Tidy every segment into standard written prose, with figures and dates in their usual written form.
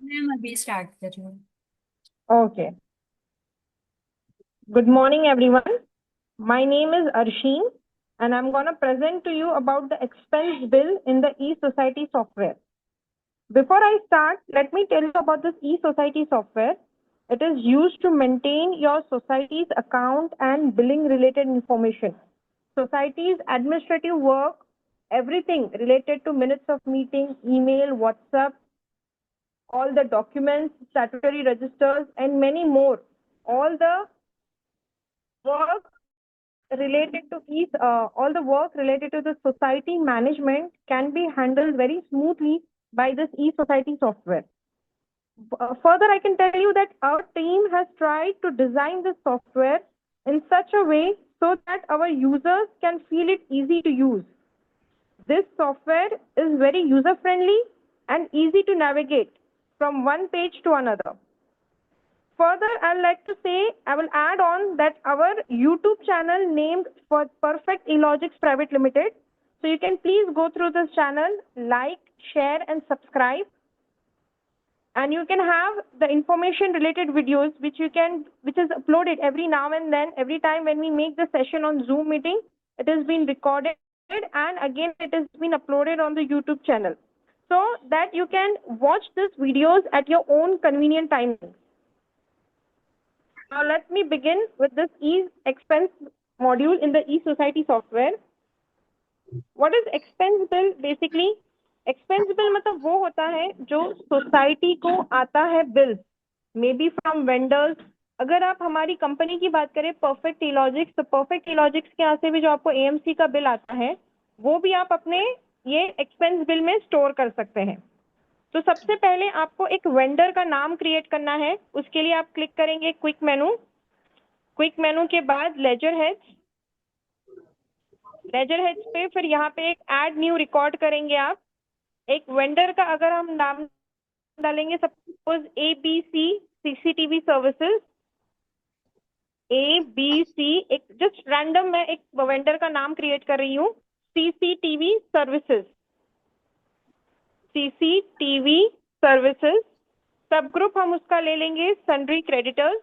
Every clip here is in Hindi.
मैम अभी स्टार्ट कर रही हूँ। Okay. Good morning, everyone. My name is Arsheen, and I'm going to present to you about the expense bill in the e-society software. Before I start, let me tell you about this e-society software. It is used to maintain your society's account and billing related information. Society's administrative work, everything related to minutes of meeting, email, WhatsApp, all the documents, statutory registers, and many more. All the work all the work related to the society management can be handled very smoothly by this e-society software. Further, I can tell you that our team has tried to design this software in such a way so that our users can feel it easy to use. This software is very user friendly and easy to navigate from one page to another. Further, I'd like to say, I will add on that our YouTube channel named for Perfect Elogics Private Limited. So you can please go through this channel, like, share, and subscribe. And you can have the information related videos which is uploaded every now and then, every time when we make the session on Zoom meeting, it has been recorded and again it has been uploaded on the YouTube channel. So that you can watch these videos at your own convenient timing. Now let me begin with this e-expense module in the e-society software. What is expense bill? Basically, expense bill मतलब वो होता है जो सोसाइटी को आता है bill, may be from vendors. अगर आप हमारी कंपनी की बात करें परफेक्ट इलॉजिक्स, तो परफेक्ट इलॉजिक्स के यहाँ से भी जो आपको एएमसी का बिल आता है वो भी आप अपने ये एक्सपेंस बिल में स्टोर कर सकते हैं. तो सबसे पहले आपको एक वेंडर का नाम क्रिएट करना है. उसके लिए आप क्लिक करेंगे क्विक मेनू के बाद लेजर हेड्स पे फिर यहाँ पे एक ऐड न्यू रिकॉर्ड करेंगे. आप एक वेंडर का अगर हम नाम डालेंगे, suppose ABC CCTV services, ABC, एक जस्ट रैंडम मैं एक वेंडर का नाम क्रिएट कर रही हूँ, सीसीटीवी सर्विसेज. सब ग्रुप हम उसका ले लेंगे सन्ड्री क्रेडिटर्स.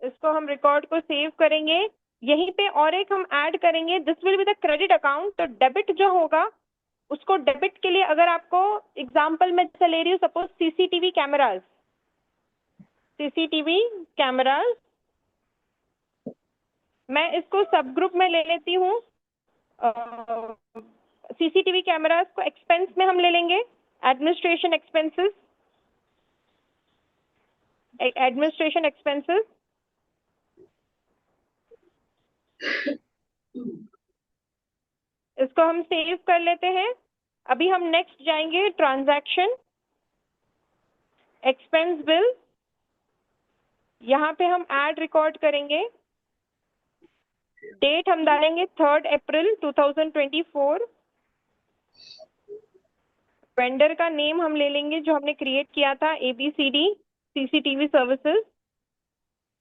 इसको हम रिकॉर्ड को सेव करेंगे. यहीं पे और एक हम ऐड करेंगे, this will be the credit account. तो डेबिट जो होगा उसको डेबिट के लिए अगर आपको एग्जांपल में जैसे ले रही हूँ, सपोज सीसीटीवी कैमरास, मैं इसको सब ग्रुप में ले लेती हूँ. सीसीटीवी कैमरास को एक्सपेंस में हम ले लेंगे, एडमिनिस्ट्रेशन एक्सपेंसेस. इसको हम सेव कर लेते हैं. अभी हम नेक्स्ट जाएंगे, ट्रांजैक्शन एक्सपेंस बिल. यहाँ पे हम ऐड रिकॉर्ड करेंगे. डेट हम डालेंगे 3 अप्रैल 2024. वेंडर का नेम हम ले लेंगे जो हमने क्रिएट किया था, ABCD CCTV services.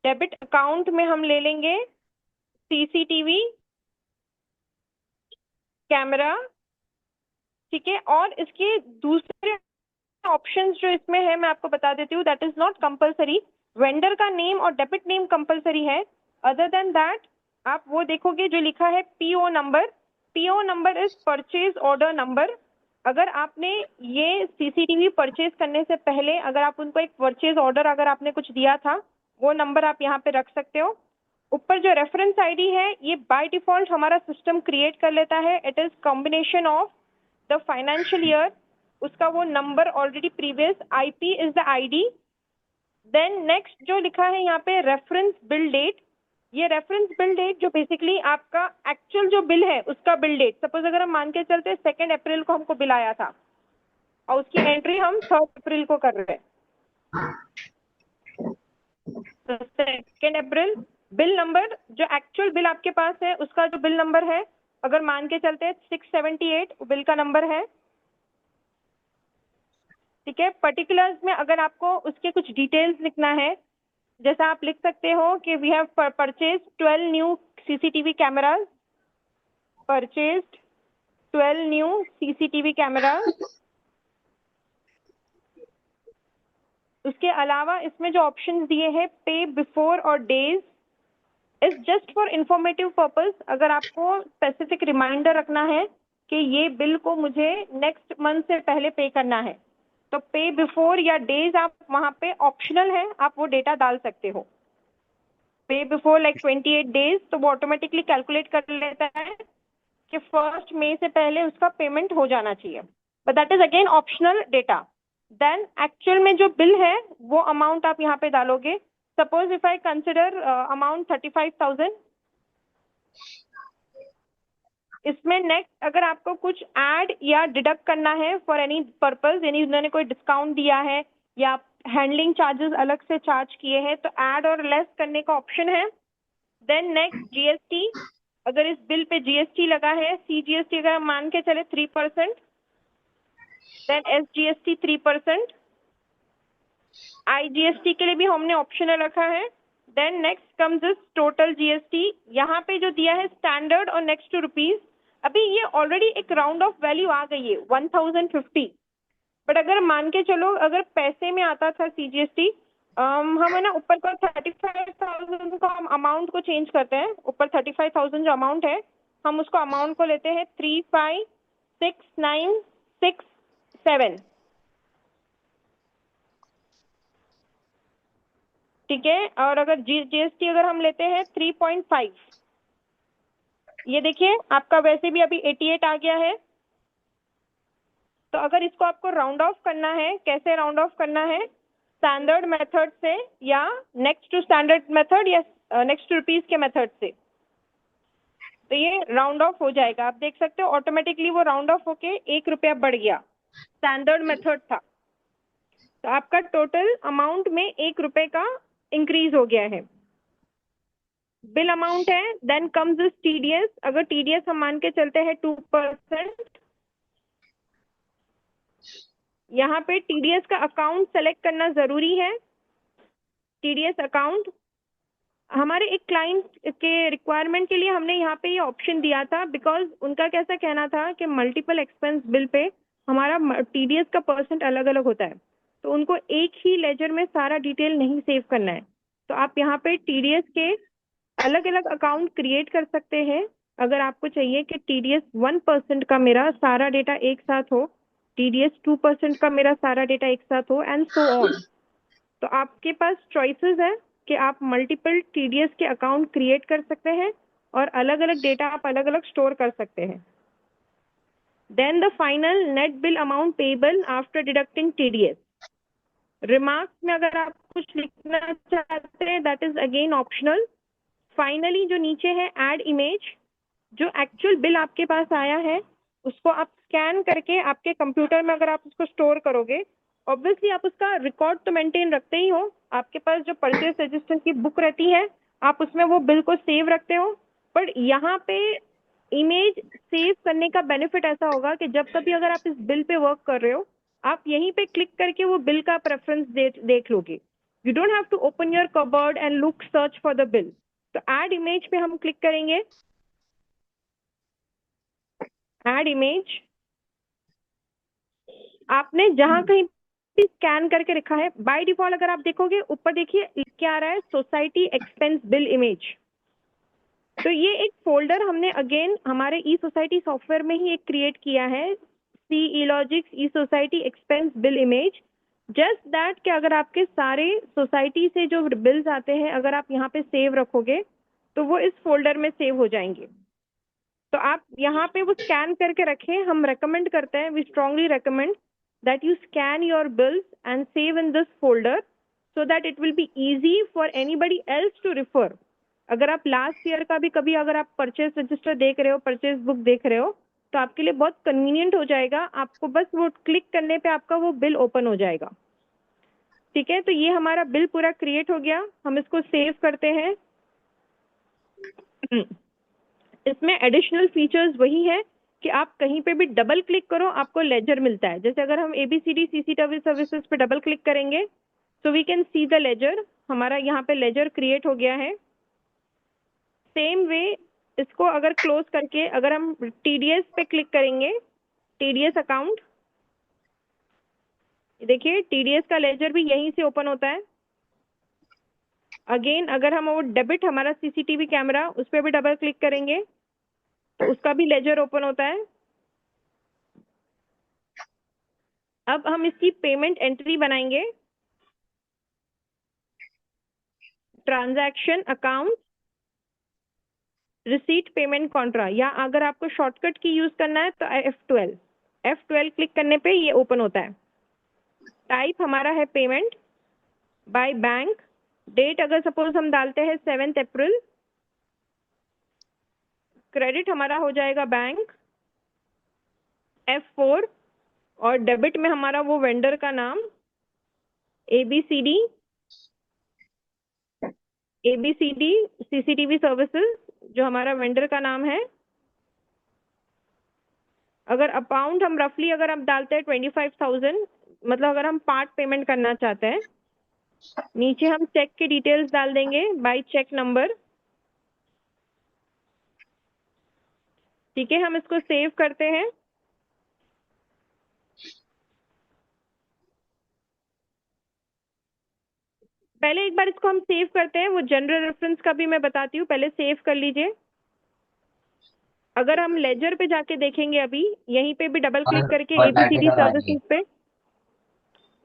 Debit account में हम ले लेंगे सीसीटीवी कैमरा. ठीक है. और इसके दूसरे ऑप्शंस जो इसमें है मैं आपको बता देती हूँ. That is not compulsory. Vendor का नेम और डेबिट नेम कंपलसरी है. अदर देन दैट आप वो देखोगे जो लिखा है PO number is purchase order number. अगर आपने ये सीसीटीवी परचेज करने से पहले अगर आप उनको एक परचेज ऑर्डर अगर आपने कुछ दिया था, वो नंबर आप यहाँ पे रख सकते हो. ऊपर जो रेफरेंस आईडी है ये बाय डिफॉल्ट हमारा सिस्टम क्रिएट कर लेता है. It is combination of the financial year, उसका वो number already previous, IP is the ID. Then next जो लिखा है यहाँ पे रेफरेंस बिल डेट. ये रेफरेंस बिल डेट जो बेसिकली आपका एक्चुअल जो बिल है उसका बिल डेट. सपोज अगर हम मान के चलते 2 अप्रैल को हमको बिल आया था और उसकी एंट्री हम 3 अप्रैल को कर रहे हैं, तो 2 अप्रैल बिल नंबर जो एक्चुअल बिल आपके पास है उसका जो बिल नंबर है, अगर मान के चलते 678 बिल का नंबर है. ठीक है. पर्टिकुलर्स में अगर आपको उसके कुछ डिटेल्स लिखना है, जैसा आप लिख सकते हो कि we have purchase 12 new CCTV cameras, purchased 12 new CCTV cameras. उसके अलावा इसमें जो ऑप्शंस दिए हैं पे बिफोर और days is just for informative purpose. अगर आपको स्पेसिफिक रिमाइंडर रखना है कि ये बिल को मुझे नेक्स्ट मंथ से पहले पे करना है, तो पे बिफोर या डेज आप वहां पे ऑप्शनल है, आप वो डेटा डाल सकते हो। पे बिफोर लाइक 28 डेज, तो वो ऑटोमेटिकली कैलकुलेट कर लेता है कि 1 मई से पहले उसका पेमेंट हो जाना चाहिए, but that is again optional data. Then actual में जो बिल है वो अमाउंट आप यहाँ पे डालोगे। Suppose if I consider amount 35,000, इसमें नेक्स्ट अगर आपको कुछ ऐड या डिडक्ट करना है फॉर एनी पर्पज, यानी उन्होंने कोई डिस्काउंट दिया है या हैंडलिंग चार्जेस अलग से चार्ज किए हैं, तो ऐड और लेस करने का ऑप्शन है। देन नेक्स्ट जीएसटी, अगर इस बिल पे जीएसटी लगा है, सीजीएसटी अगर हम मान के चले 3%, देन एसजीएसटी 3%, आईजीएसटी के लिए भी हमने ऑप्शनल रखा है। Then next comes this total GST, यहाँ पे जो दिया है स्टैंडर्ड और नेक्स्ट टू रुपीज, अभी ये ऑलरेडी एक राउंड ऑफ वैल्यू आ गई है 1050, बट अगर मान के चलो अगर पैसे में आता था सीजीएसटी, हम है ना ऊपर को 35,000 को हम अमाउंट को चेंज करते हैं। ऊपर 35,000 जो अमाउंट है, हम उसको अमाउंट को लेते हैं 356967, ठीक है। और अगर जीएसटी अगर हम लेते हैं 3.5, ये देखिए आपका वैसे भी अभी 88 आ गया है। तो अगर इसको आपको राउंड ऑफ करना है, कैसे राउंड ऑफ करना है, स्टैंडर्ड मेथड से या नेक्स्ट टू स्टैंडर्ड मेथड या नेक्स्ट टू रुपीज के मेथड से, तो ये राउंड ऑफ हो जाएगा। आप देख सकते हो ऑटोमेटिकली वो राउंड ऑफ होके 1 रुपया बढ़ गया, स्टैंडर्ड मेथड था, तो आपका टोटल अमाउंट में 1 रुपए का इंक्रीज हो गया है। बिल अमाउंट है, देन कम्स दिस टीडीएस। अगर टीडीएस हम मान के चलते हैं 2%, यहाँ पे टीडीएस का अकाउंट सेलेक्ट करना जरूरी है। टीडीएस अकाउंट हमारे एक क्लाइंट के रिक्वायरमेंट के लिए हमने यहाँ पे ये ऑप्शन दिया था, बिकॉज उनका कैसा कहना था कि मल्टीपल एक्सपेंस बिल पे हमारा टीडीएस का परसेंट अलग अलग होता है, तो उनको एक ही लेजर में सारा डिटेल नहीं सेव करना है। तो आप यहाँ पे टीडीएस के अलग अलग अकाउंट क्रिएट कर सकते हैं। अगर आपको चाहिए कि टीडीएस 1% का मेरा सारा डेटा एक साथ हो, टीडीएस 2% का मेरा सारा डेटा एक साथ हो, एंड सो ऑन, तो आपके पास चॉइसेस है कि आप मल्टीपल टीडीएस के अकाउंट क्रिएट कर सकते हैं और अलग अलग डेटा आप अलग अलग स्टोर कर सकते हैं। Then the final net bill amount payable after deducting TDS. Remarks में अगर आप कुछ लिखना चाहते हैं, that is again optional. Finally जो नीचे है ऐड इमेज, जो एक्चुअल बिल आपके पास आया है उसको आप स्कैन करके आपके कंप्यूटर में अगर आप उसको स्टोर करोगे, ऑब्वियसली आप उसका रिकॉर्ड तो मेंटेन रखते ही हो, आपके पास जो परचेस रजिस्टर की बुक रहती है आप उसमें वो बिल को सेव रखते हो, पर यहाँ पे इमेज सेव करने का बेनिफिट ऐसा होगा कि जब कभी अगर आप इस बिल पे वर्क कर रहे हो, आप यहीं पे क्लिक करके वो बिल का प्रेफरेंस देख लोगे। You don't have to open your cupboard and look search for the bill. तो ऐड इमेज पे हम क्लिक करेंगे, ऐड इमेज। आपने जहां कहीं भी स्कैन करके रखा है, बाय डिफॉल्ट अगर आप देखोगे ऊपर देखिए क्या आ रहा है, सोसाइटी एक्सपेंस बिल इमेज। तो ये एक फोल्डर हमने अगेन हमारे ई सोसाइटी सॉफ्टवेयर में ही एक क्रिएट किया है, C E logics E society expense bill image. Just that कि अगर आपके सारे सोसाइटी से जो बिल्स आते हैं अगर आप यहाँ पे सेव रखोगे तो वो इस फोल्डर में सेव हो जाएंगे। तो आप यहाँ पे वो स्कैन करके रखें, हम रेकमेंड करते हैं, we strongly recommend that you scan your bills and save in this folder so that it will be easy for anybody else to refer। अगर आप लास्ट ईयर का भी कभी अगर आप परचेज रजिस्टर देख रहे हो, परचेज बुक देख रहे हो, तो आपके लिए बहुत कन्वीनियंट हो जाएगा, आपको बस वो क्लिक करने पे आपका वो बिल ओपन हो जाएगा। ठीक है, तो ये हमारा बिल पूरा क्रिएट हो गया, हम इसको सेव करते हैं। इसमें एडिशनल फीचर्स वही है कि आप कहीं पे भी डबल क्लिक करो आपको लेजर मिलता है। जैसे अगर हम ABCD CCTV सर्विसेज पे डबल क्लिक करेंगे तो we can see the ledger. हमारा यहाँ पे लेजर क्रिएट हो गया है। सेम वे इसको अगर क्लोज करके अगर हम टीडीएस पे क्लिक करेंगे, टीडीएस अकाउंट, देखिए टीडीएस का लेजर भी यहीं से ओपन होता है। अगेन अगर हम वो डेबिट हमारा सीसीटीवी कैमरा, उस पर भी डबल क्लिक करेंगे तो उसका भी लेजर ओपन होता है। अब हम इसकी पेमेंट एंट्री बनाएंगे, transaction account receipt payment Contra, या अगर आपको शॉर्टकट की यूज करना है तो F12 क्लिक करने पे ये ओपन होता है। टाइप हमारा है पेमेंट बाय बैंक, डेट अगर सपोज हम डालते हैं 7 अप्रैल, क्रेडिट हमारा हो जाएगा बैंक F4, और डेबिट में हमारा वो वेंडर का नाम ABCD सीसीटीवी सर्विसेज, जो हमारा वेंडर का नाम है। अगर अमाउंट हम रफली अगर हम डालते हैं 25,000, मतलब अगर हम पार्ट पेमेंट करना चाहते हैं, नीचे हम चेक की डिटेल्स डाल देंगे बाय चेक नंबर। ठीक है, हम इसको सेव करते हैं। पहले एक बार इसको हम सेव करते हैं, वो जनरल रेफरेंस का भी मैं बताती हूँ, पहले सेव कर लीजिए। अगर हम लेजर पे जाके देखेंगे, अभी यहीं पे भी डबल क्लिक करके और एबीसीडी बैटरी सर्विसेज पे,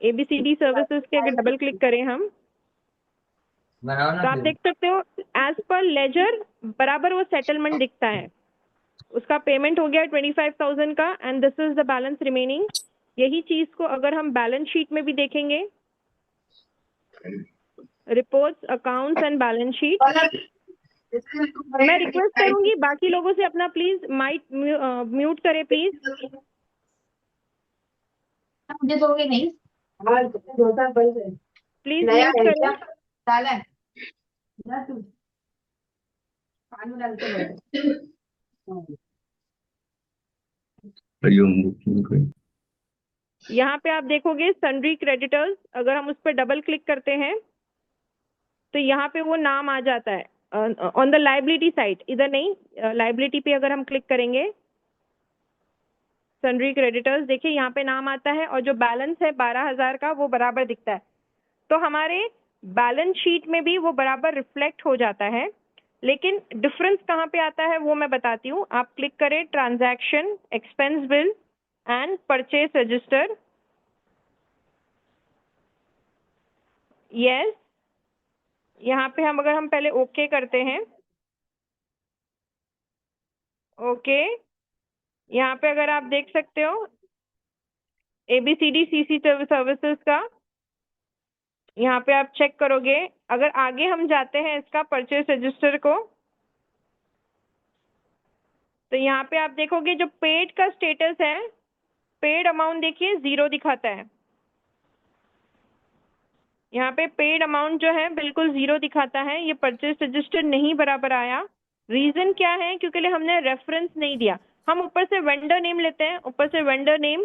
एबीसीडी सर्विसेज के अगर डबल क्लिक करें हम, बनाओ ना तो आप फिर। देख सकते हो एज पर लेजर बराबर वो सेटलमेंट दिखता है। उसका पेमेंट हो गया 25,000 का, and this is the balance remaining. यही चीज को अगर हम बैलेंस शीट में भी देखेंगे, reports, accounts and balance sheet, मैं रिक्वेस्ट करूंगी बाकी लोगों से अपना प्लीज माइक म्यूट करें प्लीज। मुझे दोगे नहीं? प्लीज नया म्यूट है करें। क्या? डाला है ना तू? पानी डाल के बैठ। यहाँ पे आप देखोगे सन्ड्री क्रेडिटर्स, अगर हम उस पर डबल क्लिक करते हैं तो यहाँ पे वो नाम आ जाता है ऑन द लाइबिलिटी साइड, इधर नहीं, लाइबिलिटी पे अगर हम क्लिक करेंगे सन्ड्री क्रेडिटर्स, देखिए यहाँ पे नाम आता है और जो बैलेंस है 12,000 का वो बराबर दिखता है। तो हमारे बैलेंस शीट में भी वो बराबर रिफ्लेक्ट हो जाता है। लेकिन डिफरेंस कहाँ पे आता है वो मैं बताती हूँ। आप क्लिक करें transaction, expense bill and purchase register, yes, यहाँ पे हम अगर हम पहले ओके करते हैं, ओके, यहाँ पे अगर आप देख सकते हो एबीसीडी सीसी सर्विसेज का, यहाँ पे आप चेक करोगे। अगर आगे हम जाते हैं इसका परचेस रजिस्टर को, तो यहाँ पे आप देखोगे जो पेड का स्टेटस है, पेड अमाउंट देखिए 0 दिखाता है। यहाँ पे पेड अमाउंट जो है बिल्कुल 0 दिखाता है, ये परचेस रजिस्टर नहीं बराबर आया। रीजन क्या है? क्योंकि हमने रेफरेंस नहीं दिया। हम ऊपर से वेंडर नेम लेते हैं, ऊपर से वेंडर नेम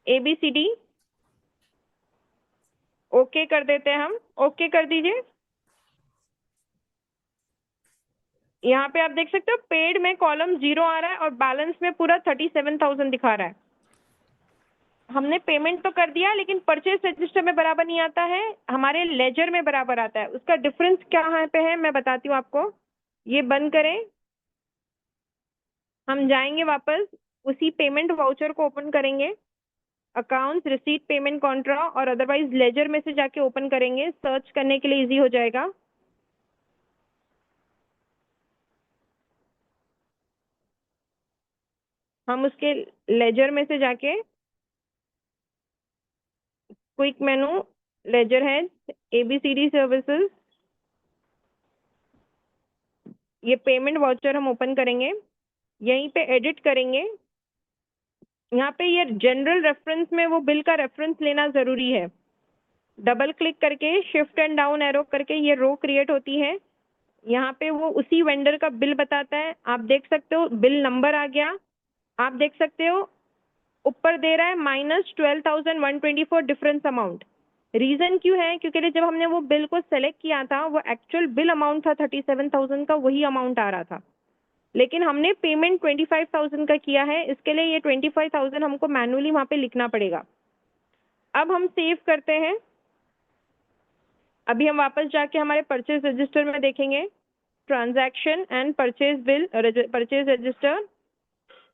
ABCD, ओके कर देते हैं हम, ओके कर दीजिए। यहाँ पे आप देख सकते हो पेड में कॉलम 0 आ रहा है और बैलेंस में पूरा 37,000 दिखा रहा है। हमने पेमेंट तो कर दिया लेकिन परचेस रजिस्टर में बराबर नहीं आता है, हमारे लेजर में बराबर आता है। उसका डिफरेंस क्या पे है मैं बताती हूँ आपको। ये बंद करें, हम जाएंगे वापस, उसी पेमेंट वाउचर को ओपन करेंगे, अकाउंट्स, रिसीट, पेमेंट कॉन्ट्रा, और अदरवाइज लेजर में से जाके ओपन करेंगे, सर्च करने के लिए इजी हो जाएगा। हम उसके लेजर में से जाके क्विक मेनू, लेजर है, ABCD सर्विसेज, ये पेमेंट वाउचर हम ओपन करेंगे, यहीं पे एडिट करेंगे। यहाँ पे ये जनरल रेफरेंस में वो बिल का रेफरेंस लेना जरूरी है। डबल क्लिक करके शिफ्ट एंड डाउन एरो करके ये रो क्रिएट होती है। यहाँ पे वो उसी वेंडर का बिल बताता है। आप देख सकते हो बिल नंबर आ गया, आप देख सकते हो ऊपर दे रहा है -12,124 डिफरेंस अमाउंट। रीजन क्यों है? क्योंकि जब हमने वो बिल को सेलेक्ट किया था, वो एक्चुअल बिल अमाउंट था 37,000 का, वही अमाउंट आ रहा था, लेकिन हमने पेमेंट 25,000 का किया है, इसके लिए ये 25,000 हमको मैनुअली वहां पे लिखना पड़ेगा। अब हम सेव करते हैं। अभी हम वापस जाके हमारे परचेज रजिस्टर में देखेंगे, transaction and purchase bill, purchase register.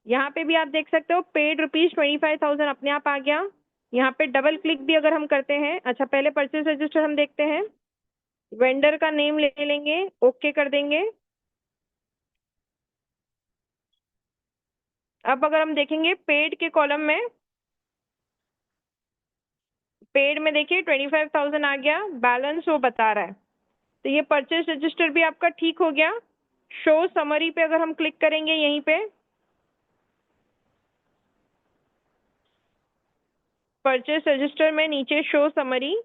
यहाँ पे भी आप देख सकते हो पेड ₹25,000 अपने आप आ गया। यहाँ पे डबल क्लिक भी अगर हम करते हैं, अच्छा पहले परचेज रजिस्टर हम देखते हैं, वेंडर का नेम ले लेंगे, ओके कर देंगे। अब अगर हम देखेंगे पेड के कॉलम में, पेड में देखिए 25,000 आ गया, बैलेंस वो बता रहा है। तो ये परचेज रजिस्टर भी आपका ठीक हो गया। शो समरी पे अगर हम क्लिक करेंगे, यहीं पे परचेज रजिस्टर में नीचे शो समरी,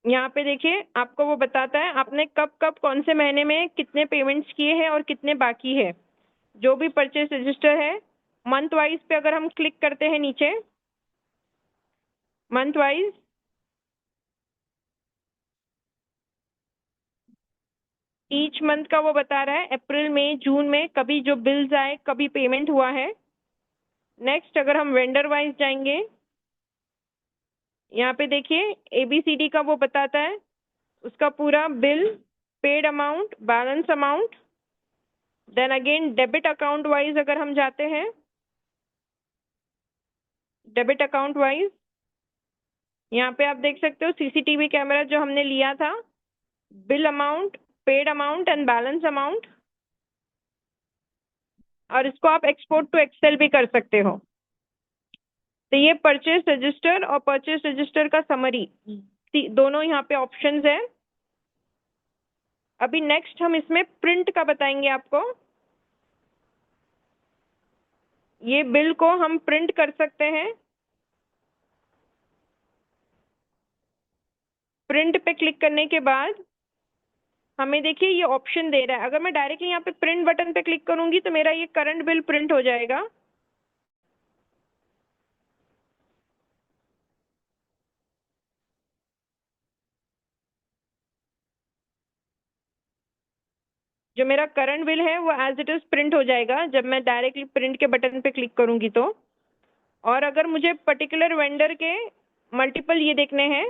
यहाँ पे देखिए आपको वो बताता है आपने कब कब कौन से महीने में कितने पेमेंट्स किए हैं और कितने बाकी है। जो भी परचेज रजिस्टर है, मंथ वाइज पे अगर हम क्लिक करते हैं नीचे, मंथ वाइज, ईच मंथ का वो बता रहा है, अप्रैल में, जून में, कभी जो बिल्स आए, कभी पेमेंट हुआ है। नेक्स्ट अगर हम वेंडर वाइज जाएंगे, यहाँ पे देखिए ABCD का वो बताता है, उसका पूरा bill, paid amount, balance amount. Then again debit account wise अगर हम जाते हैं, डेबिट अकाउंट वाइज यहाँ पे आप देख सकते हो CCTV कैमरा जो हमने लिया था, bill amount, paid amount and balance amount. और इसको आप एक्सपोर्ट टू एक्सेल भी कर सकते हो। तो ये परचेज रजिस्टर और परचेज रजिस्टर का समरी दोनों यहाँ पे ऑप्शंस है। अभी नेक्स्ट हम इसमें प्रिंट का बताएंगे आपको। ये बिल को हम प्रिंट कर सकते हैं। प्रिंट पे क्लिक करने के बाद हमें देखिए ये ऑप्शन दे रहा है, अगर मैं डायरेक्टली यहाँ पे प्रिंट बटन पे क्लिक करूंगी तो मेरा ये करंट बिल प्रिंट हो जाएगा। जो मेरा करंट बिल है वो एज इट इज प्रिंट हो जाएगा जब मैं डायरेक्टली प्रिंट के बटन पे क्लिक करूंगी तो। और अगर मुझे पर्टिकुलर वेंडर के मल्टीपल ये देखने हैं,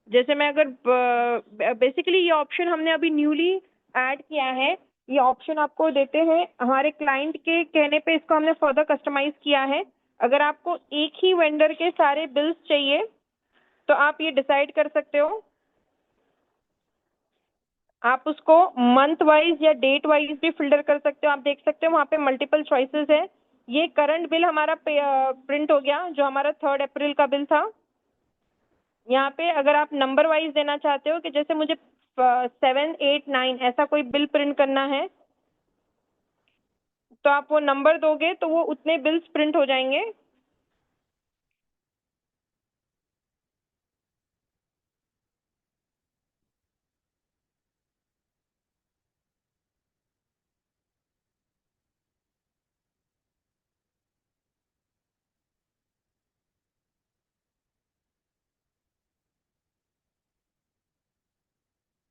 जैसे मैं अगर बेसिकली ये ऑप्शन हमने अभी न्यूली ऐड किया है, ये ऑप्शन आपको देते हैं हमारे क्लाइंट के कहने पे, इसको हमने फर्दर कस्टमाइज किया है। अगर आपको एक ही वेंडर के सारे बिल्स चाहिए तो आप ये डिसाइड कर सकते हो, आप उसको मंथ वाइज या डेट वाइज भी फिल्टर कर सकते हो। आप देख सकते हो वहाँ पे मल्टीपल चॉइसेस है। ये करंट बिल हमारा प्रिंट हो गया, जो हमारा 3 अप्रैल का बिल था। यहाँ पे अगर आप नंबर वाइज देना चाहते हो कि जैसे मुझे 7, 8, 9 ऐसा कोई बिल प्रिंट करना है, तो आप वो नंबर दोगे तो वो उतने बिल्स प्रिंट हो जाएंगे।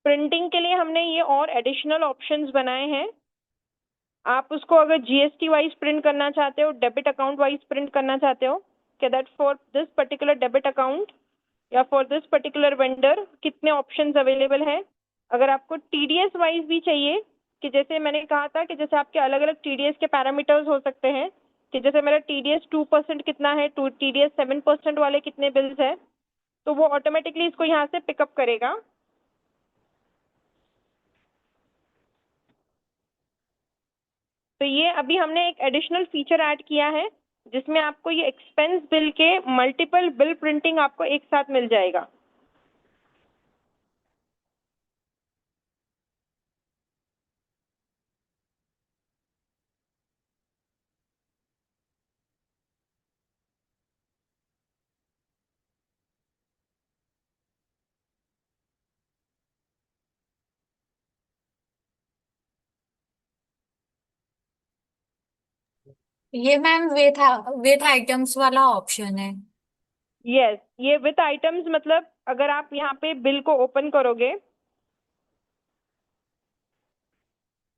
प्रिंटिंग के लिए हमने ये और एडिशनल ऑप्शंस बनाए हैं। आप उसको अगर GST वाइज प्रिंट करना चाहते हो, डेबिट अकाउंट वाइज प्रिंट करना चाहते हो कि that for this particular debit account या फॉर दिस पर्टिकुलर वेंडर कितने ऑप्शंस अवेलेबल हैं। अगर आपको TDS वाइज भी चाहिए, कि जैसे मैंने कहा था कि जैसे आपके अलग अलग TDS के पैरामीटर्स हो सकते हैं, कि जैसे मेरा TDS 2% कितना है, TDS 7% वाले कितने बिल्स है, तो वो ऑटोमेटिकली इसको यहाँ से पिकअप करेगा। तो ये अभी हमने एक एडिशनल फीचर ऐड किया है जिसमें आपको ये एक्सपेंस बिल के मल्टीपल बिल प्रिंटिंग आपको एक साथ मिल जाएगा। ये मैम विथ आइटम्स वाला ऑप्शन है। यस, ये विथ आइटम्स मतलब अगर आप यहाँ पे बिल को ओपन करोगे,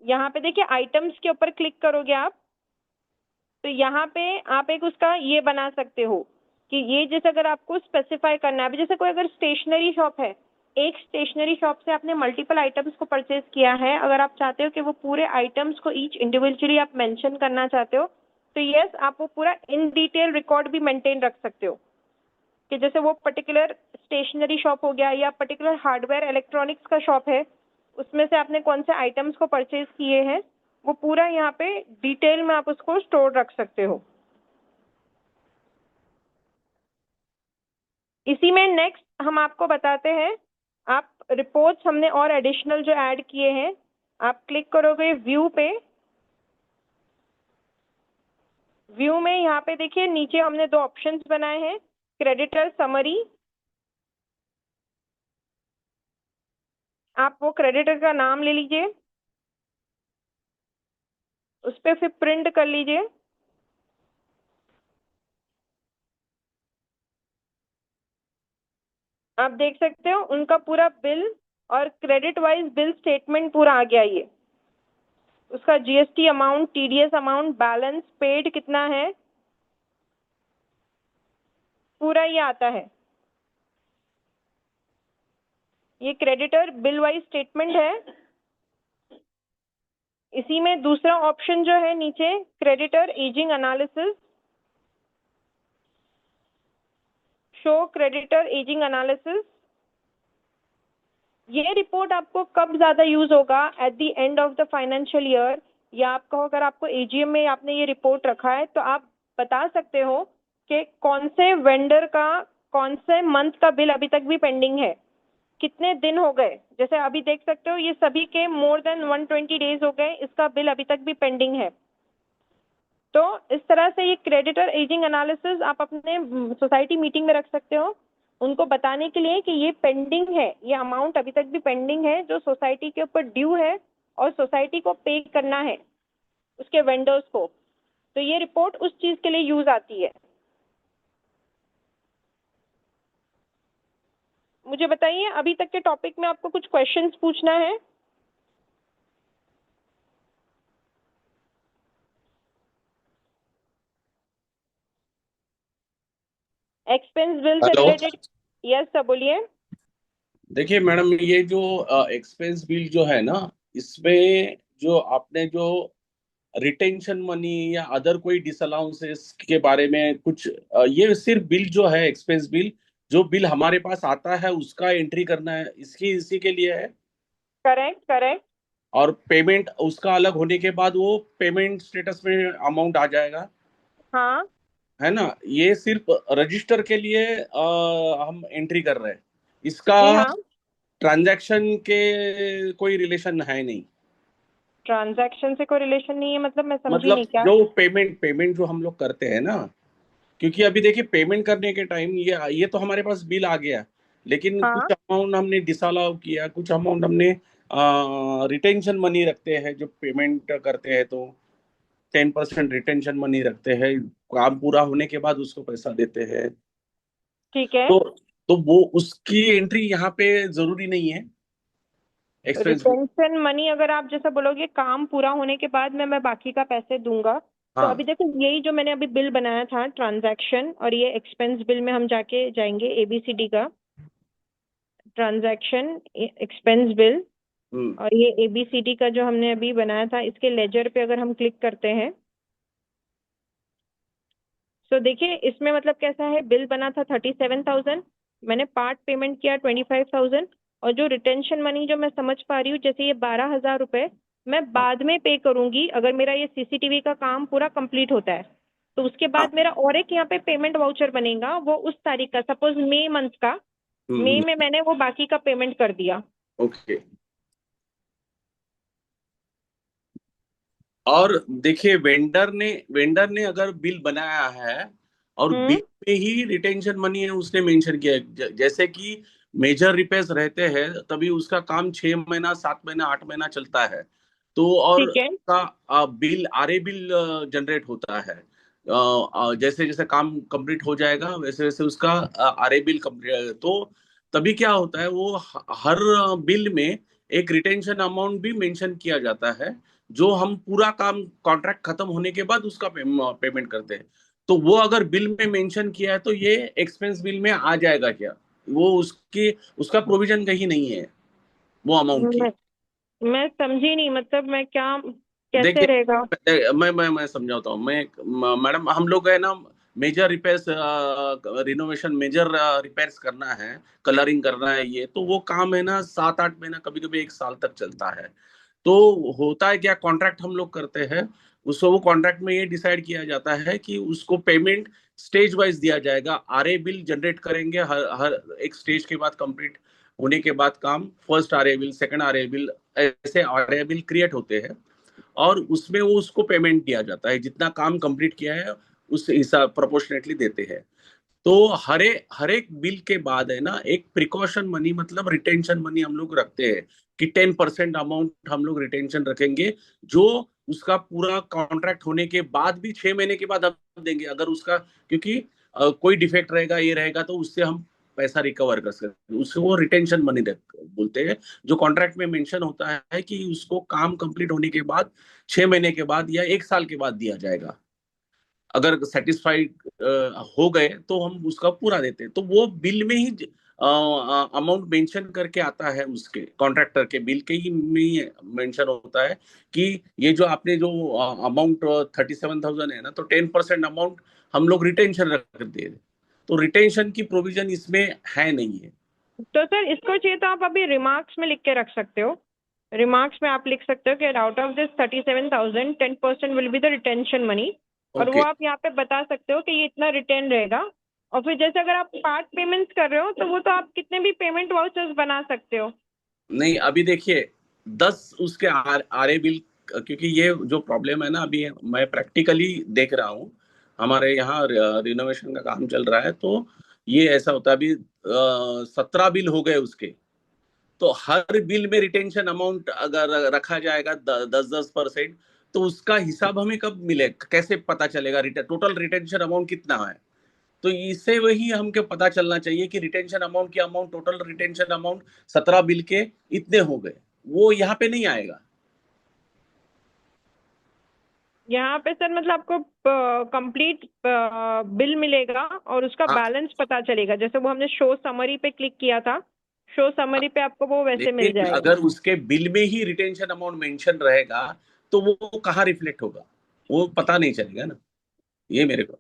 यहाँ पे देखिए आइटम्स के ऊपर क्लिक करोगे आप, तो यहाँ पे आप एक उसका ये बना सकते हो कि ये जैसे अगर आपको स्पेसिफाई करना है, अभी जैसे कोई अगर स्टेशनरी शॉप है, एक स्टेशनरी शॉप से आपने मल्टीपल आइटम्स को परचेज किया है, अगर आप चाहते हो कि वो पूरे आइटम्स को ईच इंडिविजुअली आप मेंशन करना चाहते हो, तो यस, आप वो पूरा इन डिटेल रिकॉर्ड भी मेंटेन रख सकते हो कि जैसे वो पर्टिकुलर स्टेशनरी शॉप हो गया या पर्टिकुलर हार्डवेयर इलेक्ट्रॉनिक्स का शॉप है, उसमें से आपने कौन से आइटम्स को परचेज किए हैं, वो पूरा यहाँ पे डिटेल में आप उसको स्टोर रख सकते हो। इसी में नेक्स्ट हम आपको बताते हैं, आप रिपोर्ट्स हमने और एडिशनल जो ऐड किए हैं, आप क्लिक करोगे व्यू पे, व्यू में यहाँ पे देखिए नीचे हमने दो ऑप्शंस बनाए हैं, क्रेडिटर समरी, आप वो क्रेडिटर का नाम ले लीजिए, उस पर फिर प्रिंट कर लीजिए। आप देख सकते हो उनका पूरा बिल और क्रेडिट वाइज बिल स्टेटमेंट पूरा आ गया, ये उसका GST amount, TDS amount, balance paid कितना है, पूरा ये आता है। ये क्रेडिटर बिल वाइज स्टेटमेंट है। इसी में दूसरा ऑप्शन जो है नीचे, creditor ageing analysis, show creditor ageing analysis. ये रिपोर्ट आपको कब ज्यादा यूज होगा, at the end of the financial year, या आप कहो अगर आपको एजीएम में आपने ये रिपोर्ट रखा है तो आप बता सकते हो कि कौन से वेंडर का कौन से मंथ का बिल अभी तक भी पेंडिंग है, कितने दिन हो गए, जैसे अभी देख सकते हो ये सभी के मोर देन 120 डेज हो गए, इसका बिल अभी तक भी पेंडिंग है। तो इस तरह से ये क्रेडिटर एजिंग एनालिसिस आप अपने सोसाइटी मीटिंग में रख सकते हो, उनको बताने के लिए कि ये पेंडिंग है, ये अमाउंट अभी तक भी पेंडिंग है जो सोसाइटी के ऊपर ड्यू है और सोसाइटी को पे करना है उसके वेंडर्स को। तो ये रिपोर्ट उस चीज के लिए यूज आती है। मुझे बताइए अभी तक के टॉपिक में आपको कुछ क्वेश्चंस पूछना है? एक्सपेंस बिल से हेलो। रिलेटेड। यस सर, बोलिए। देखिए मैडम, ये जो एक्सपेंस बिल जो है ना, इसमें जो आपने जो रिटेंशन मनी या अदर कोई डिसअलाउंसेस के बारे में कुछ ये सिर्फ बिल जो है, एक्सपेंस बिल जो बिल हमारे पास आता है उसका एंट्री करना है, इसकी इसी के लिए है। Correct correct. और पेमेंट उसका अलग होने के बाद वो पेमेंट स्टेटस में अमाउंट आ जाएगा, हाँ है ना। ये सिर्फ रजिस्टर के लिए हम एंट्री कर रहे हैं, इसका जी हाँ। ट्रांजैक्शन के कोई रिलेशन है नहीं। ट्रांजैक्शन से कोई रिलेशन नहीं है मतलब मैं समझी मतलब नहीं क्या। जो पेमेंट पेमेंट जो हम लोग करते हैं ना, क्योंकि अभी देखिए पेमेंट करने के टाइम ये तो हमारे पास बिल आ गया, लेकिन हाँ कुछ अमाउंट हमने डिसअलाउ किया, कुछ अमाउंट हमने रिटेंशन मनी रखते हैं जब पेमेंट करते हैं, तो 10% रिटेंशन मनी रखते हैं, काम पूरा होने के बाद उसको पैसा देते हैं। ठीक है। तो तो वो उसकी एंट्री यहाँ पे जरूरी नहीं है, एक्सपेंस में। रिटेंशन मनी अगर आप जैसा बोलोगे काम पूरा होने के बाद मैं बाकी का पैसे दूंगा, तो हाँ। अभी देखो यही जो मैंने अभी बिल बनाया था ट्रांजैक्शन, और ये एक्सपेंस बिल में हम जाके जाएंगे एबीसीडी का ट्रांजैक्शन एक्सपेंस बिल, हम्म। और ये एबीसीडी का जो हमने अभी बनाया था इसके लेजर पे अगर हम क्लिक करते हैं, तो देखिए इसमें मतलब कैसा है, बिल बना था 37,000, मैंने पार्ट पेमेंट किया 25,000, और जो रिटेंशन मनी जो मैं समझ पा रही हूँ जैसे ये 12,000 रुपए मैं हाँ। बाद में पे करूंगी अगर मेरा ये सीसीटीवी का काम पूरा कंप्लीट होता है, तो उसके हाँ। बाद मेरा और एक यहाँ पे पेमेंट वाउचर बनेगा वो उस तारीख का, सपोज मई मंथ का, मई में मैंने वो बाकी का पेमेंट कर दिया। ओके। और देखिए वेंडर ने अगर बिल बनाया है और बिल हम्म। में ही रिटेंशन मनी है उसने मेंशन किया है, जैसे कि मेजर रिपेयर्स रहते हैं तभी उसका काम 6 महीना 7 महीना 8 महीना चलता है, तो और ठीक है। का बिल आरए बिल जनरेट होता है। जैसे जैसे काम कंप्लीट हो जाएगा वैसे वैसे उसका आरए बिल कंप्लीट, तो तभी क्या होता है वो हर बिल में एक रिटेंशन अमाउंट भी मेंशन किया जाता है, जो हम पूरा काम कॉन्ट्रैक्ट खत्म होने के बाद उसका पेमेंट करते हैं। तो वो अगर बिल में मेंशन किया है तो ये एक्सपेंस बिल में आ जाएगा क्या? वो उसकी उसका प्रोविजन कहीं नहीं है वो अमाउंट की। मैं मैं समझी नहीं, मतलब मैं क्या, कैसे देखिए, रहेगा? मैं समझाता हूँ। मैडम, हम लोग है ना, major repairs, renovation major repairs करना है, कलरिंग करना है, ये तो वो काम है ना 7-8 महीना, कभी कभी 1 साल तक चलता है। तो होता है क्या, कॉन्ट्रैक्ट हम लोग करते हैं, उसको वो कॉन्ट्रैक्ट में ये डिसाइड किया जाता है कि उसको पेमेंट स्टेज वाइज दिया जाएगा। आरए बिल जनरेट करेंगे हर हर एक स्टेज के बाद, कंप्लीट होने के बाद काम, first RA bill, second RA bill, ऐसे आरए बिल क्रिएट होते हैं। और उसमें वो उसको पेमेंट दिया जाता है, जितना काम कंप्लीट किया है उस हिसाब प्रोपोर्शनेटली देते हैं। तो हर एक बिल के बाद है ना एक प्रिकॉशन मनी, मतलब रिटेंशन मनी हम लोग रखते हैं कि 10% अमाउंट हम लोग रिटेंशन रखेंगे, जो उसका पूरा कॉन्ट्रैक्ट होने के बाद भी 6 महीने के बाद हम देंगे, अगर उसका, क्योंकि कोई डिफेक्ट रहेगा ये रहेगा तो उससे हम पैसा रिकवर कर सकते हैं, उसको वो रिटेंशन मनी बोलते हैं। जो कॉन्ट्रैक्ट में मेंशन होता है कि उसको काम कंप्लीट होने के बाद 6 महीने के बाद या 1 साल के बाद दिया जाएगा। अगर सेटिस्फाइड हो गए तो हम उसका पूरा देते हैं। तो वो बिल में ही अमाउंट मेंशन करके आता है, उसके कॉन्ट्रैक्टर के बिल के ही में मेंशन होता है कि ये जो आपने जो अमाउंट 37,000 है ना, तो 10% अमाउंट हम लोग रिटेंशन रख देते हैं। तो रिटेंशन की प्रोविजन इसमें है नहीं है। तो सर इसको चाहिए तो आप अभी रिमार्क्स में लिख के रख सकते हो। रिमार्क्स में आप लिख सकते हो कि out of this 37,000 10% will be the retention money. और वो ओके। आप यहाँ पे बता सकते हो कि ये इतना रिटेन रहेगा। और फिर जैसे अगर आप पार्ट पेमेंट्स कर रहे हो तो वो तो आप कितने भी पेमेंट वाउचर्स बना सकते हो। नहीं, अभी देखिए, 10 उसके आरए बिल, क्योंकि ये जो प्रॉब्लम है ना, अभी मैं प्रैक्टिकली देख रहा हूँ, हमारे यहाँ रिनोवेशन का काम चल रहा है, तो ये ऐसा होता है। अभी 17 बिल हो गए उसके, तो हर बिल में रिटेंशन अमाउंट अगर रखा जाएगा 10-10%, तो उसका हिसाब हमें कब मिलेगा, कैसे पता चलेगा टोटल रिटेंशन अमाउंट कितना है? तो इससे वही हमको पता चलना चाहिए कि रिटेंशन अमाउंट की amount, total retention amount 17 bill के इतने हो गए, वो यहाँ पे नहीं आएगा। यहाँ पे सर मतलब आपको कंप्लीट बिल मिलेगा और उसका हाँ, बैलेंस पता चलेगा। जैसे वो हमने शो समरी पे क्लिक किया था, शो समरी पे आपको वो वैसे मिल लेकिन जाएगा। अगर उसके बिल में ही रिटेंशन अमाउंट मेंशन रहेगा तो वो कहाँ रिफ्लेक्ट होगा, वो पता नहीं चलेगा ना, ये मेरे को।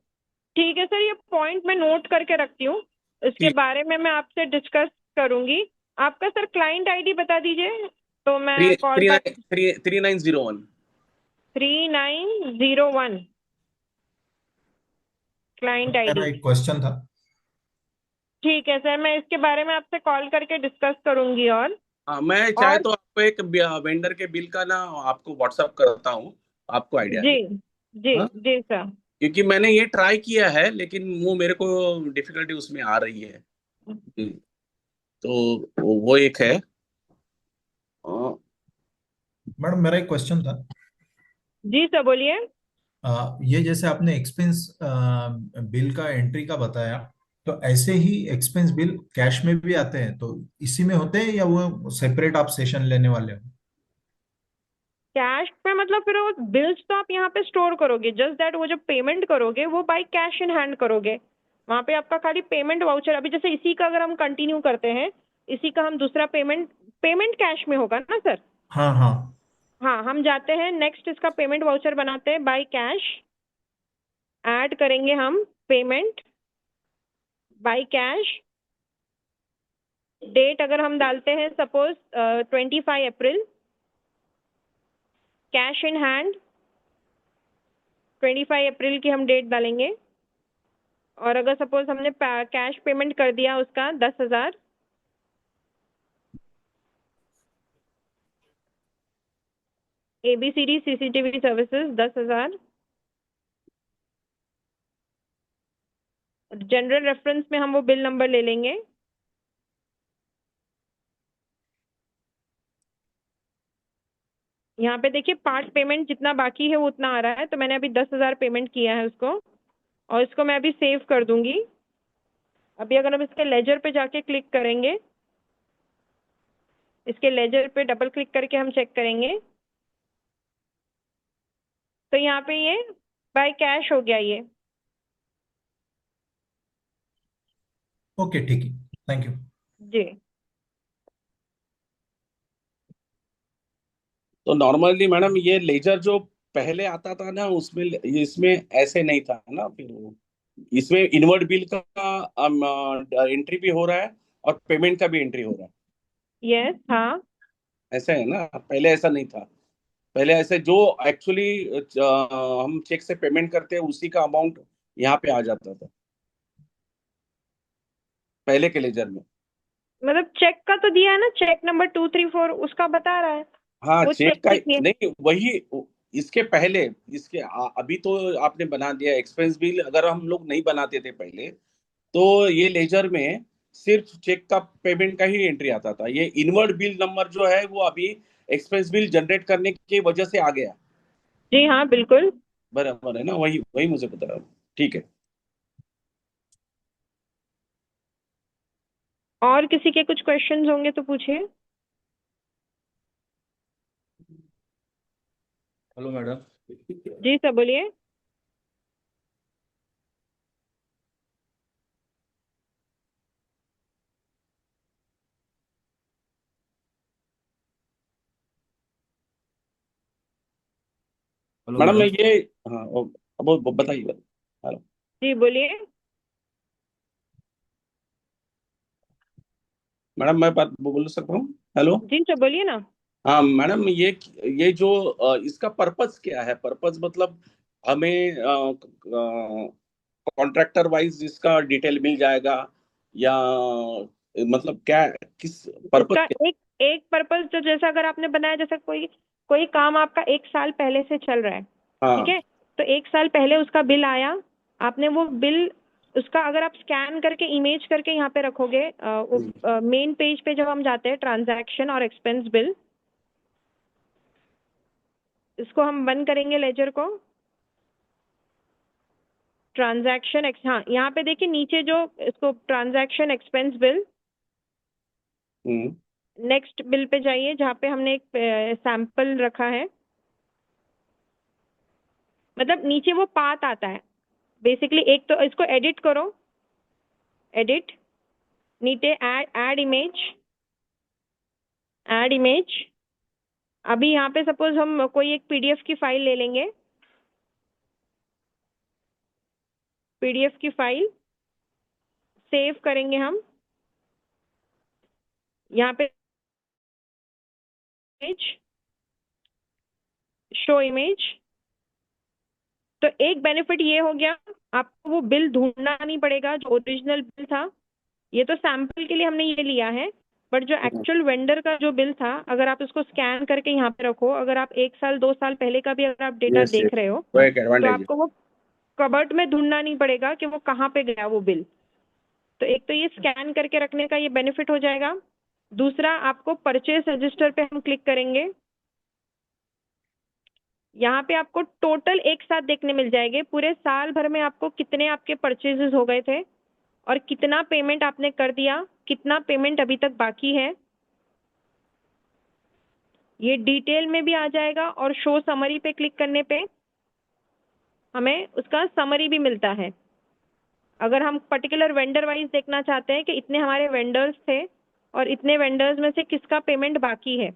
ठीक है सर, ये पॉइंट मैं नोट करके रखती हूँ। इसके ठीक। बारे में मैं आपसे डिस्कस करूंगी। आपका सर क्लाइंट आईडी बता दीजिए तो थ्री मैं call three back. Nine three 3901। 3901 client मेरा आईडी। एक क्वेश्चन था। ठीक है सर, मैं इसके बारे में आपसे कॉल करके डिस्कस करूंगी। हाँ, मैं चाहे और तो आपको एक वेंडर के बिल का ना आपको व्हाट्सअप करता हूँ, आपको आइडिया जी है। जी हाँ, जी सर। क्योंकि मैंने ये ट्राई किया है लेकिन वो मेरे को डिफिकल्टी उसमें आ रही है। तो वो एक है। अ, मैडम मेरा एक क्वेश्चन था। जी सर बोलिए। ये जैसे आपने एक्सपेंस बिल का एंट्री का बताया, तो ऐसे ही एक्सपेंस बिल कैश में भी आते हैं, तो इसी में होते हैं या वो सेपरेट आप सेशन लेने वाले हो? कैश पे मतलब फिर वो बिल्स तो आप यहाँ पे स्टोर करोगे, जस्ट दैट वो जब पेमेंट करोगे वो बाय कैश इन हैंड करोगे। वहाँ पे आपका खाली पेमेंट वाउचर, अभी जैसे इसी का अगर हम कंटिन्यू करते हैं, इसी का हम दूसरा पेमेंट, पेमेंट कैश में होगा ना सर। हाँ हाँ। हाँ, हम जाते हैं नेक्स्ट, इसका पेमेंट वाउचर बनाते हैं बाय कैश। ऐड करेंगे हम पेमेंट बाय कैश। डेट अगर हम डालते हैं suppose 25 April, cash in hand 25 अप्रैल की हम डेट डालेंगे। और अगर सपोज हमने कैश पेमेंट कर दिया उसका 10,000, ABCD CCTV services 10,000, general reference में हम वो बिल नंबर ले लेंगे। यहाँ पे देखिए पार्ट पेमेंट जितना बाकी है वो उतना आ रहा है, तो मैंने अभी 10,000 पेमेंट किया है उसको, और इसको मैं अभी सेव कर दूंगी। अभी अगर हम इसके लेजर पे जाके क्लिक करेंगे, इसके लेजर पे डबल क्लिक करके हम चेक करेंगे, तो यहाँ पे ये बाय कैश हो गया ये। ओके, ठीक है, थैंक यू। जी तो नॉर्मली मैडम ये लेजर जो पहले आता था ना उसमें इसमें ऐसे नहीं था ना, फिर वो इसमें इनवर्ड बिल का एंट्री भी हो रहा है और पेमेंट का भी एंट्री हो रहा है। यस हाँ। ऐसा है ना, पहले ऐसा नहीं था। पहले ऐसे जो एक्चुअली हम चेक से पेमेंट करते हैं उसी का अमाउंट यहाँ पे आ जाता था पहले के लेजर में। मतलब चेक का तो दिया है ना, चेक नंबर 234 उसका बता रहा है, हाँ वो चेक चेक का देखिए। नहीं, वही इसके पहले, इसके अभी तो आपने बना दिया एक्सपेंस बिल, अगर हम लोग नहीं बनाते थे पहले तो ये लेजर में सिर्फ चेक का पेमेंट का ही एंट्री आता था। ये इनवर्ड बिल नंबर जो है वो अभी एक्सपेंस बिल जनरेट करने की वजह से आ गया। जी हाँ बिल्कुल। बराबर है ना, वही वही मुझे बता रहा हूँ। ठीक है। और किसी के कुछ क्वेश्चंस होंगे तो पूछिए। Hello madam. जी सर बोलिए। हेलो मैडम मैं मैडम। ये, हाँ अब बताइए। हेलो जी बोलिए। मैडम, मैं बात बोल सकता हूँ? हेलो। जी सर बोलिए ना। हाँ मैडम, ये जो इसका पर्पस क्या है? पर्पस मतलब हमें कॉन्ट्रैक्टर वाइज इसका डिटेल मिल जाएगा या मतलब क्या, किस पर्पस इसका क्या? एक एक पर्पस जो, जैसा अगर आपने बनाया, जैसा कोई कोई काम आपका 1 साल पहले से चल रहा है, ठीक हाँ। है, तो 1 साल पहले उसका बिल आया, आपने वो बिल, उसका अगर आप स्कैन करके इमेज करके यहाँ पे रखोगे, मेन पेज पे जब हम जाते हैं ट्रांजैक्शन और एक्सपेंस बिल, इसको हम बंद करेंगे लेजर को। ट्रांजैक्शन हाँ यहाँ पे देखिए नीचे जो इसको ट्रांजैक्शन एक्सपेंस बिल, हम्म। नेक्स्ट बिल पे जाइए जहाँ पे हमने एक सैंपल रखा है, मतलब नीचे वो पाथ आता है बेसिकली। एक तो इसको एडिट करो, एडिट, नीचे ऐड इमेज, ऐड इमेज। अभी यहाँ पे सपोज हम कोई एक पीडीएफ की फाइल ले लेंगे, पीडीएफ की फाइल सेव करेंगे हम यहाँ पे, इमेज, शो इमेज। तो एक बेनिफिट ये हो गया, आपको वो बिल ढूंढना नहीं पड़ेगा जो ओरिजिनल बिल था। ये तो सैंपल के लिए हमने ये लिया है, बट जो एक्चुअल वेंडर का जो बिल था, अगर आप उसको स्कैन करके यहाँ पे रखो, अगर आप 1 साल 2 साल पहले का भी अगर आप डेटा यस, देख रहे हो, वो एक तो एडवांटेज है। आपको वो कबर्ट में ढूंढना नहीं पड़ेगा कि वो कहाँ पे गया वो बिल। तो एक तो ये स्कैन करके रखने का ये बेनिफिट हो जाएगा। दूसरा, आपको परचेस रजिस्टर पे हम क्लिक करेंगे, यहाँ पे आपको टोटल एक साथ देखने मिल जाएंगे, पूरे साल भर में आपको कितने आपके परचेजेस हो गए थे और कितना पेमेंट आपने कर दिया, कितना पेमेंट अभी तक बाकी है, ये डिटेल में भी आ जाएगा। और शो समरी पे क्लिक करने पे हमें उसका समरी भी मिलता है। अगर हम पर्टिकुलर वेंडर वाइज देखना चाहते हैं कि इतने हमारे वेंडर्स थे और इतने वेंडर्स में से किसका पेमेंट बाकी है,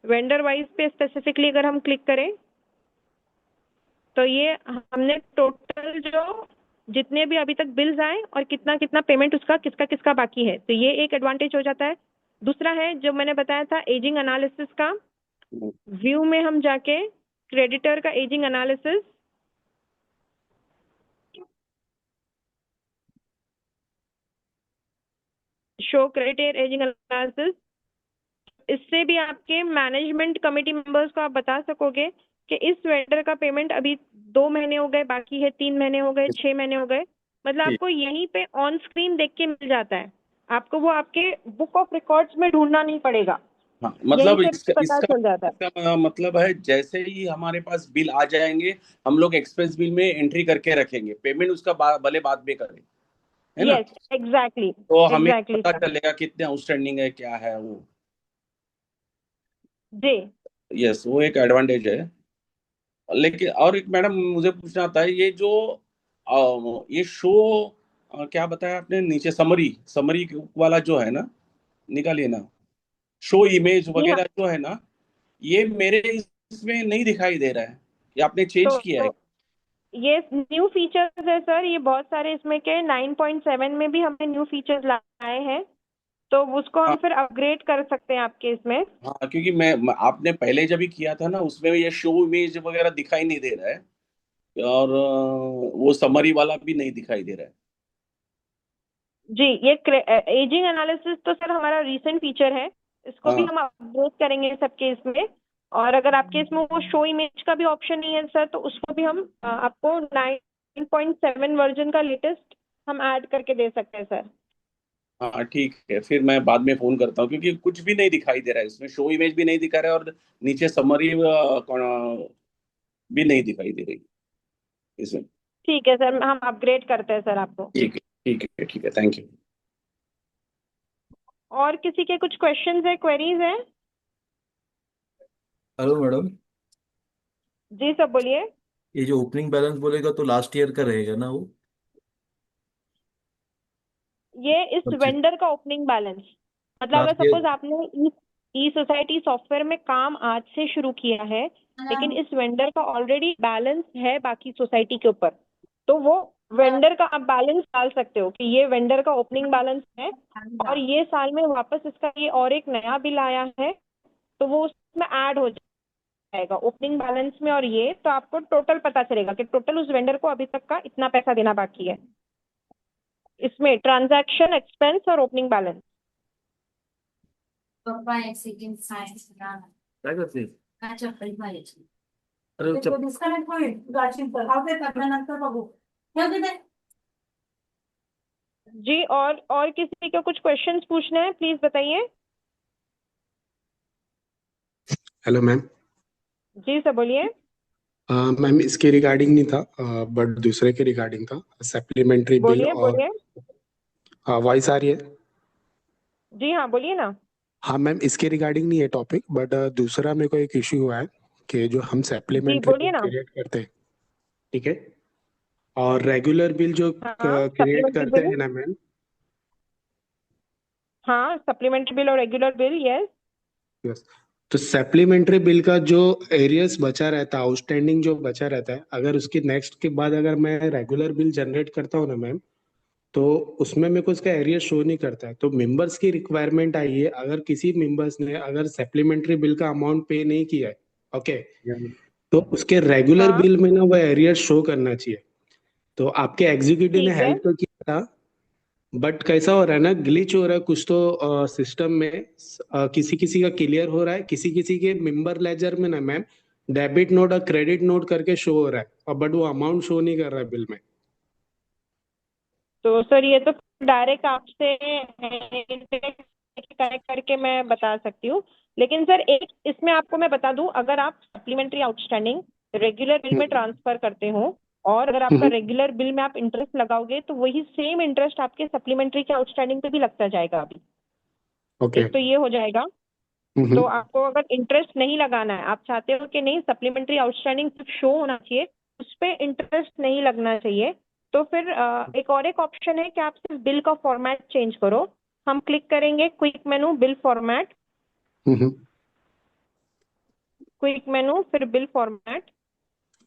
वेंडर वाइज पे स्पेसिफिकली अगर हम क्लिक करें, तो ये हमने टोटल जो जितने भी अभी तक बिल्स आए और कितना कितना पेमेंट उसका किसका किसका बाकी है, तो ये एक एडवांटेज हो जाता है। दूसरा है जो मैंने बताया था एजिंग एनालिसिस का, व्यू में हम जाके क्रेडिटर का ageing analysis, show creditor ageing analysis, इससे भी आपके मैनेजमेंट कमेटी मेंबर्स को आप बता सकोगे कि इस वेंडर का पेमेंट अभी 2 महीने हो गए बाकी है, 3 महीने हो गए, 6 महीने हो गए। मतलब ठीक। आपको यहीं पे ऑन स्क्रीन देख के मिल जाता है, आपको वो आपके बुक ऑफ रिकॉर्ड्स में ढूंढना नहीं पड़ेगा। हाँ यही मतलब से इसका पता इसका चल जाता है। इसका मतलब है जैसे ही हमारे पास बिल आ जाएंगे हम लोग एक्सपेंस बिल में एंट्री करके रखेंगे, पेमेंट उसका भले बाद में करें, है ना? यस, एग्जैक्टली, तो हमें एग्जैक्टली पता सर। चलेगा कितने आउटस्टैंडिंग है, क्या है वो। जी। यस, वो एक एडवांटेज है। लेकिन और एक मैडम मुझे पूछना था, ये जो ये शो क्या बताया आपने नीचे, समरी समरी वाला जो है ना, निकालिए ना, शो इमेज जी हाँ। वगैरह जो है ना, ये मेरे इसमें नहीं दिखाई दे रहा है, ये आपने चेंज किया है? तो ये न्यू फीचर्स है सर, ये बहुत सारे इसमें के 9.7 में भी हमने न्यू फीचर्स लाए हैं, तो उसको हम हाँ फिर अपग्रेड कर सकते हैं आपके इसमें। हाँ, क्योंकि आपने पहले जब भी किया था ना उसमें ये शो इमेज वगैरह दिखाई नहीं दे रहा है, और वो समरी वाला भी नहीं दिखाई दे रहा है। जी, ये एजिंग एनालिसिस तो सर हमारा रीसेंट फीचर है, इसको भी हाँ हम अपडेट करेंगे सबके इसमें। और अगर आपके इसमें वो शो इमेज का भी ऑप्शन नहीं है सर, तो उसको भी हम आपको 9.7 वर्जन का लेटेस्ट हम ऐड करके दे सकते हैं सर। हाँ ठीक है, फिर मैं बाद में फोन करता हूँ, क्योंकि कुछ भी नहीं दिखाई दे रहा है इसमें, शो इमेज भी नहीं दिखा रहा है और नीचे समरी भी नहीं दिखाई दे रही इसमें। ठीक है सर, हम अपग्रेड करते हैं सर आपको। ठीक है ठीक है ठीक है, थैंक यू। और किसी के कुछ क्वेश्चंस है, क्वेरीज है? हेलो मैडम, जी सर बोलिए। ये जो ओपनिंग बैलेंस बोलेगा तो लास्ट ईयर का रहेगा ना वो? ये इस अच्छा। वेंडर का ओपनिंग बैलेंस, मतलब अगर लास्ट ईयर। सपोज आपने ई सोसाइटी सॉफ्टवेयर में काम आज से शुरू किया है, लेकिन इस वेंडर का ऑलरेडी बैलेंस है बाकी सोसाइटी के ऊपर, तो वो वेंडर का आप बैलेंस डाल सकते हो कि ये वेंडर का ओपनिंग बैलेंस है, और ये साल में वापस इसका ये और एक नया बिल आया है, तो वो उसमें ऐड हो जाएगा ओपनिंग बैलेंस में, और ये तो आपको टोटल पता चलेगा कि टोटल उस वेंडर को अभी तक का इतना पैसा देना बाकी है, इसमें ट्रांजैक्शन एक्सपेंस और ओपनिंग बैलेंस। पप्पा एक सेकंड सायन्स काय करते? काय चप्पल पाहिजे अरे तो डिस्कनेक्ट होईल गाडीची तर हा ते त्यानंतर बघू ठेव तिथे जी, और किसी का कुछ क्वेश्चंस पूछना है प्लीज बताइए। Hello ma'am. जी सर बोलिए। मैम इसके रिगार्डिंग नहीं था, बट दूसरे के रिगार्डिंग था, सप्लीमेंट्री बिल बोलिए और बोलिए। वॉइस आ रही है? जी हाँ बोलिए ना। हाँ मैम, इसके रिगार्डिंग नहीं है टॉपिक, बट दूसरा मेरे को एक इश्यू हुआ है कि जो हम जी सप्लीमेंट्री बोलिए बिल ना। क्रिएट करते हैं, ठीक है, और रेगुलर बिल जो हाँ क्रिएट सप्लीमेंट्री करते बिल। हैं ना मैम। हाँ सप्लीमेंट्री बिल और रेगुलर बिल, यस। यस। तो सप्लीमेंट्री बिल का जो एरियर्स बचा रहता है, आउटस्टैंडिंग जो बचा रहता है, अगर उसकी नेक्स्ट के बाद अगर मैं रेगुलर बिल जनरेट करता हूँ ना मैम, तो उसमें मेरे को उसका एरिया शो नहीं करता है। तो मेंबर्स की रिक्वायरमेंट आई है, अगर किसी मेंबर्स ने अगर सप्लीमेंट्री बिल का अमाउंट पे नहीं किया है, ओके, तो उसके रेगुलर हाँ बिल में ना वो एरिया शो करना चाहिए। तो आपके एग्जीक्यूटिव ने ठीक है। हेल्प तो किया था, बट कैसा हो रहा है ना, ग्लिच हो रहा है कुछ तो सिस्टम में, किसी किसी का क्लियर हो रहा है, किसी किसी के मेंबर लेजर में ना मैम डेबिट नोट और क्रेडिट नोट करके शो हो रहा है, और बट वो अमाउंट शो नहीं कर रहा है बिल में। तो सर ये तो डायरेक्ट आपसे कनेक्ट करके मैं बता सकती हूँ, लेकिन सर एक इसमें आपको मैं बता दूं, अगर आप सप्लीमेंट्री आउटस्टैंडिंग रेगुलर बिल में ट्रांसफर करते हो, और अगर आपका हम्म। रेगुलर बिल में आप इंटरेस्ट लगाओगे, तो वही सेम इंटरेस्ट आपके सप्लीमेंट्री के आउटस्टैंडिंग पे भी लगता जाएगा अभी। ओके। एक तो ये हो जाएगा। तो हम्म। आपको अगर इंटरेस्ट नहीं लगाना है, आप चाहते हो कि नहीं सप्लीमेंट्री आउटस्टैंडिंग सिर्फ शो होना चाहिए, उस पर इंटरेस्ट नहीं लगना चाहिए, तो फिर एक ऑप्शन है कि आप सिर्फ बिल का फॉर्मेट चेंज करो। हम क्लिक करेंगे क्विक मेनू बिल फॉर्मेट, हम्म। क्विक मेनू फिर बिल फॉर्मेट,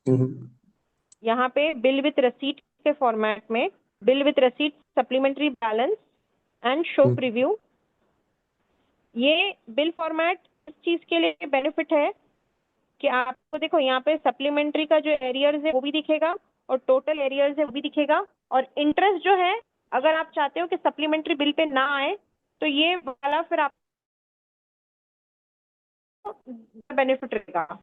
हम्म। यहाँ पे बिल विथ रसीट के फॉर्मेट में bill with receipt supplementary balance and show preview. ये बिल फॉर्मेट इस चीज के लिए बेनिफिट है कि आपको देखो यहाँ पे सप्लीमेंट्री का जो एरियर्स है वो भी दिखेगा, और टोटल एरियर्स है वो भी दिखेगा, और इंटरेस्ट जो है अगर आप चाहते हो कि सप्लीमेंट्री बिल पे ना आए, तो ये वाला फिर आपको बेनिफिट रहेगा।